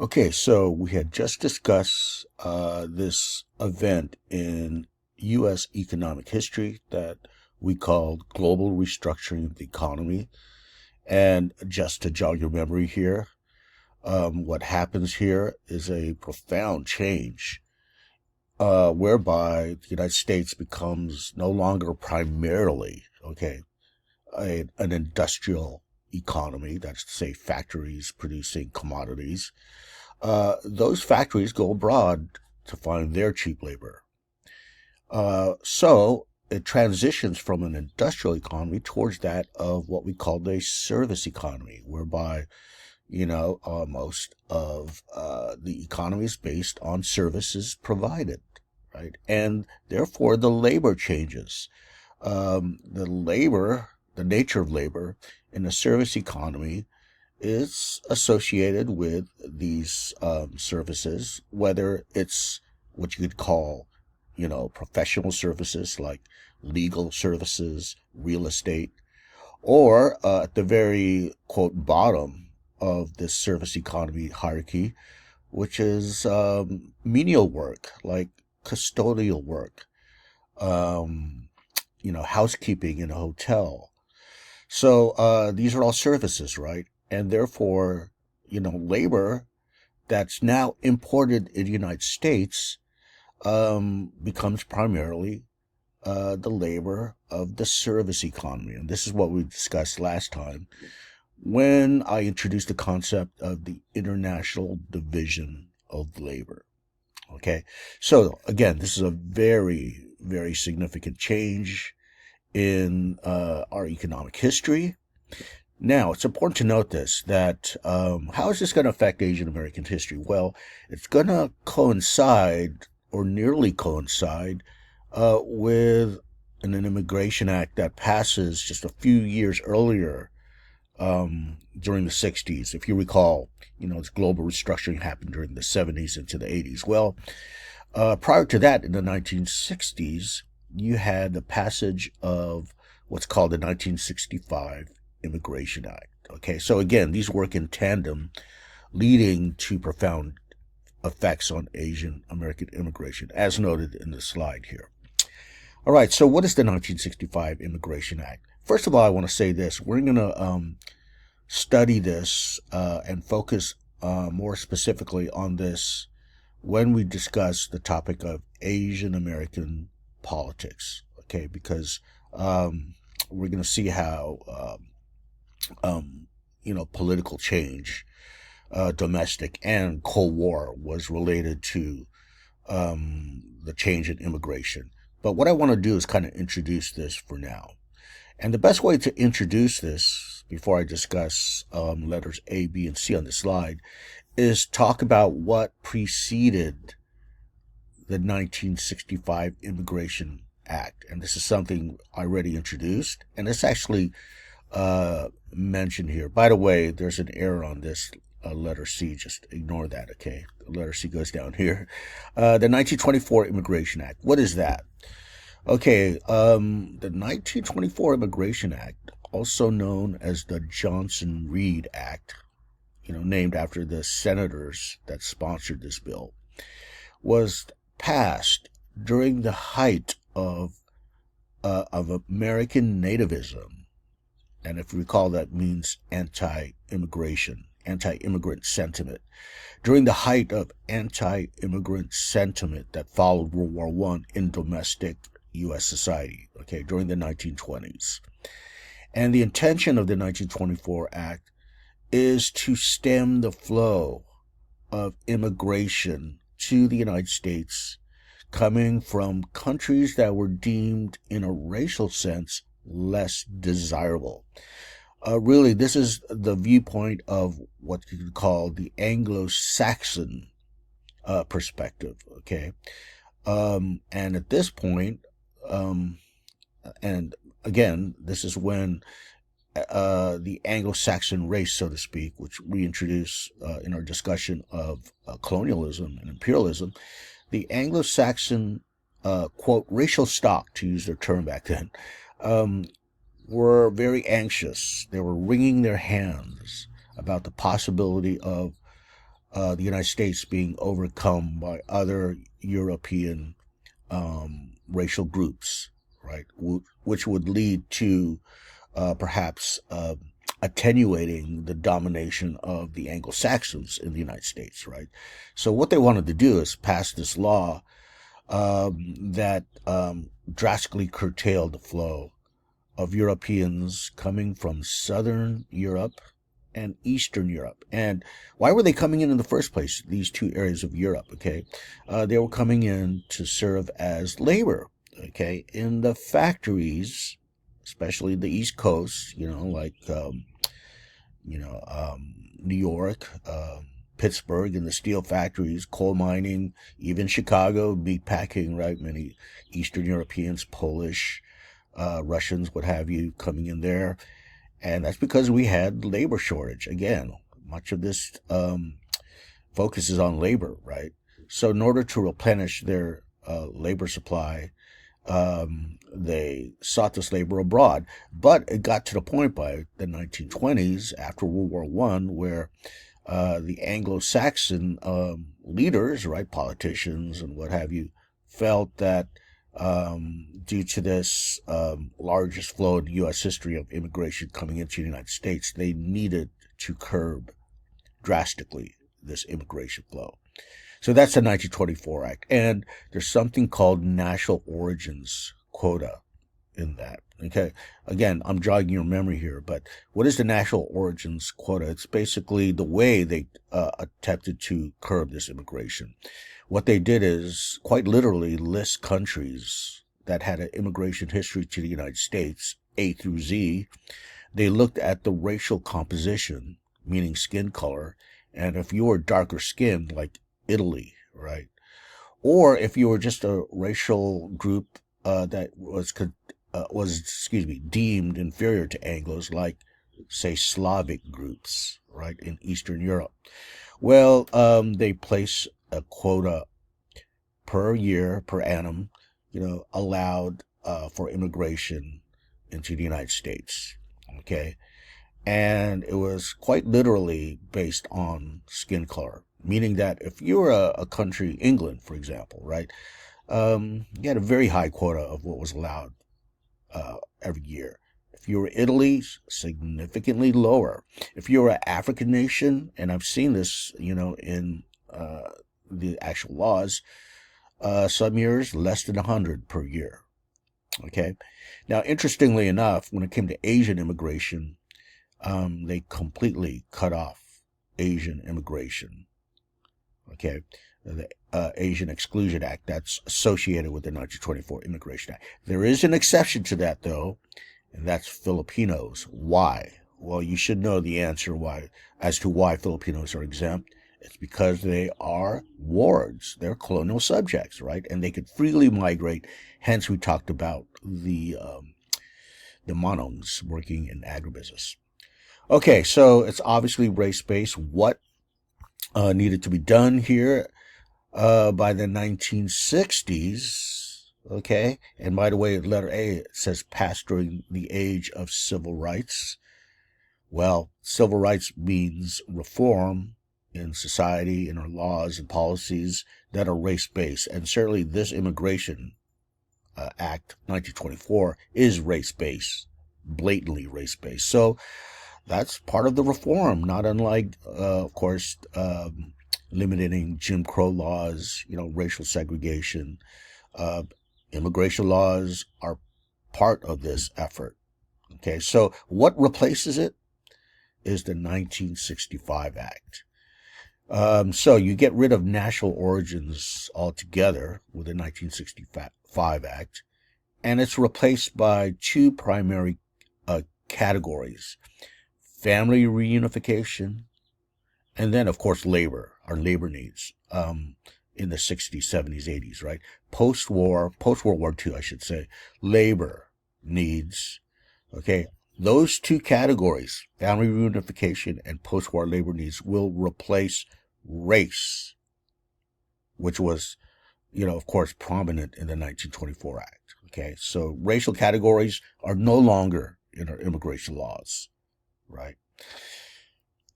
Okay, so we had just discussed this event in U.S. economic history that we called global restructuring of the economy. And just to jog your memory here, what happens here is a profound change whereby the United States becomes no longer primarily, an industrial economy, that's to say factories producing commodities. Those factories go abroad to find their cheap labor. So it transitions from an industrial economy towards that of what we call a service economy, whereby, most of the economy is based on services provided, right? And therefore the labor changes. The nature of labor in a service economy is associated with these services, whether it's what you could call, professional services like legal services, real estate, or at the very quote bottom of this service economy hierarchy, which is menial work like custodial work, housekeeping in a hotel. So these are all services, right? And therefore, labor that's now imported in the United States becomes primarily the labor of the service economy. And this is what we discussed last time when I introduced the concept of the international division of labor. Okay. So again, this is a very, very significant change in our economic history. Now, it's important to note this, that how is this going to affect Asian American history? Well, it's going to coincide or nearly coincide with an Immigration Act that passes just a few years earlier during the 60s. If you recall, this global restructuring happened during the 70s into the 80s. Well, prior to that, in the 1960s, you had the passage of what's called the 1965 Immigration Act. Okay, so again, these work in tandem, leading to profound effects on Asian American immigration, as noted in the slide here. All right, so what is the 1965 Immigration Act? First of all, I want to say this. We're going to study this and focus more specifically on this when we discuss the topic of Asian American politics, okay? Because we're going to see how, political change, domestic and Cold War, was related to the change in immigration. But what I want to do is kind of introduce this for now. And the best way to introduce this, before I discuss letters A, B, and C on the slide, is talk about what preceded the 1965 Immigration Act. And this is something I already introduced, and it's actually mentioned here. By the way, there's an error on this letter C. Just ignore that, okay? The letter C goes down here. The 1924 Immigration Act. What is that? Okay, the 1924 Immigration Act, also known as the Johnson-Reed Act, named after the senators that sponsored this bill, was passed during the height of American nativism. And if you recall, that means anti-immigration, anti-immigrant sentiment. During the height of anti-immigrant sentiment that followed World War I in domestic U.S. society, okay, during the 1920s. And the intention of the 1924 Act is to stem the flow of immigration to the United States coming from countries that were deemed, in a racial sense, less desirable. Really, this is the viewpoint of what you could call the Anglo-Saxon perspective, okay? And at this point, and again, this is when the Anglo-Saxon race, so to speak, which we introduce in our discussion of colonialism and imperialism, the Anglo-Saxon, quote, racial stock, to use their term back then, were very anxious. They were wringing their hands about the possibility of the United States being overcome by other European racial groups, right? Which would lead to perhaps attenuating the domination of the Anglo-Saxons in the United States, right? So what they wanted to do is pass this law that drastically curtailed the flow of Europeans coming from Southern Europe and Eastern Europe. And why were they coming in the first place, these two areas of Europe? Okay. They were coming in to serve as labor, okay, in the factories, especially the East Coast, like, New York, Pittsburgh, and the steel factories, coal mining, even Chicago, meat packing, right? Many Eastern Europeans, Polish, Russians, what have you, coming in there. And that's because we had labor shortage. Again, much of this focuses on labor, right? So in order to replenish their labor supply, they sought this labor abroad. But it got to the point by the 1920s, after World War One, where the Anglo-Saxon leaders, right, politicians and what have you, felt that due to this largest flow in U.S. history of immigration coming into the United States, they needed to curb drastically this immigration flow. So that's the 1924 Act. And there's something called national origins quota in that. Okay. Again, I'm jogging your memory here, but what is the national origins quota? It's basically the way they attempted to curb this immigration. What they did is quite literally list countries that had an immigration history to the United States, A through Z. They looked at the racial composition, meaning skin color, and if you were darker skinned, like Italy, right? Or if you were just a racial group that was deemed inferior to Anglos, like, say, Slavic groups, right, in Eastern Europe. Well, they place a quota per year, per annum, allowed for immigration into the United States. Okay. And it was quite literally based on skin color, meaning that if you were a country, England, for example, right, you had a very high quota of what was allowed every year. If you were Italy, significantly lower. If you were an African nation, and I've seen this, in the actual laws, some years less than 100 per year. Okay. Now, interestingly enough, when it came to Asian immigration, they completely cut off Asian immigration. Okay. The Asian Exclusion Act, that's associated with the 1924 Immigration Act. There is an exception to that, though, and that's Filipinos. Why? Well, you should know the answer as to why Filipinos are exempt. It's because they are wards. They're colonial subjects, right? And they could freely migrate. Hence, we talked about the Manongs working in agribusiness. Okay, so it's obviously race-based. What needed to be done here by the 1960s? Okay, and by the way, letter A, it says passed during the age of civil rights. Well, civil rights means reform in society, in our laws and policies that are race-based. And certainly this Immigration Act, 1924, is race-based, blatantly race-based. So that's part of the reform, not unlike, of course, limiting Jim Crow laws, racial segregation. Immigration laws are part of this effort. Okay, so what replaces it is the 1965 Act. So you get rid of national origins altogether with the 1965 Act, and it's replaced by two primary categories: family reunification, and then, of course, our labor needs in the 60s, 70s, 80s, right? Post-World War II, I should say, labor needs, okay? Those two categories, family reunification and post-war labor needs, will replace race, which was, of course, prominent in the 1924 Act, okay? So racial categories are no longer in our immigration laws, right?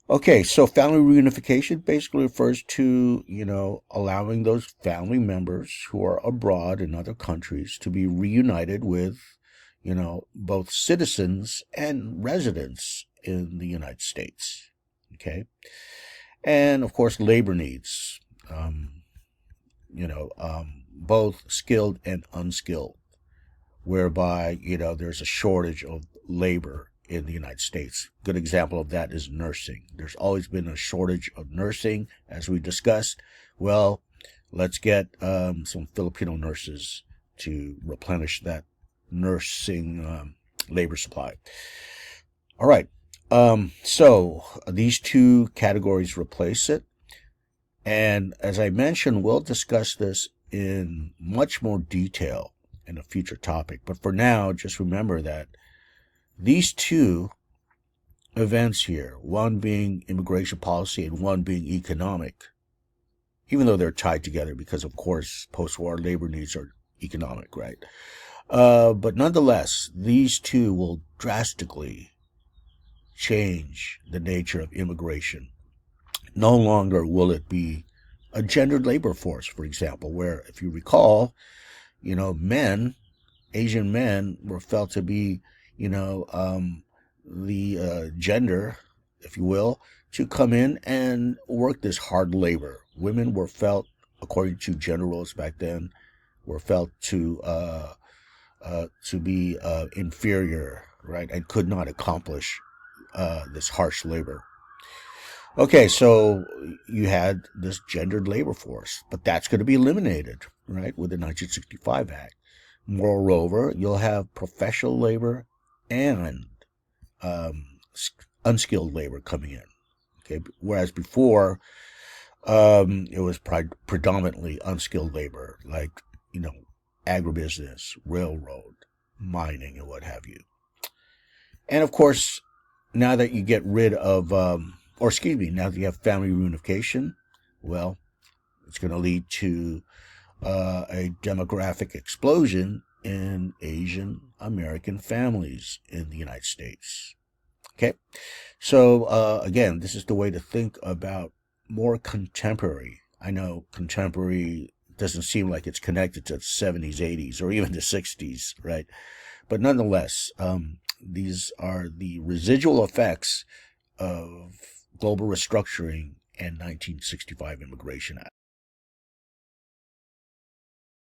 Okay, so family reunification basically refers to, allowing those family members who are abroad in other countries to be reunited with, both citizens and residents in the United States. Okay. And of course, labor needs, both skilled and unskilled, whereby, there's a shortage of labor in the United States. Good example of that is nursing. There's always been a shortage of nursing, as we discussed. Well, let's get some Filipino nurses to replenish that nursing labor supply. All right. So these two categories replace it. And as I mentioned, we'll discuss this in much more detail in a future topic. But for now, just remember that these two events here, one being immigration policy and one being economic, even though they're tied together because, of course, post-war labor needs are economic, right? But nonetheless, these two will drastically change the nature of immigration. No longer will it be a gendered labor force, for example, where, if you recall, men, Asian men, were felt to be, the gender, if you will, to come in and work this hard labor. Women were felt, according to gender roles back then, were felt to be inferior, right, and could not accomplish this harsh labor. Okay, so you had this gendered labor force, but that's going to be eliminated, right, with the 1965 Act. Moreover, you'll have professional labor and um, unskilled labor coming in. Okay, whereas before it was predominantly unskilled labor, like agribusiness, railroad, mining, and what have you. And of course, now that you get rid of, or excuse me, now that you have family reunification, well, it's going to lead to a demographic explosion in Asian American families in the United States. Okay, so again, this is the way to think about more contemporary. I know contemporary doesn't seem like it's connected to the 70s, 80s, or even the 60s, right? But nonetheless, these are the residual effects of global restructuring and 1965 Immigration Act.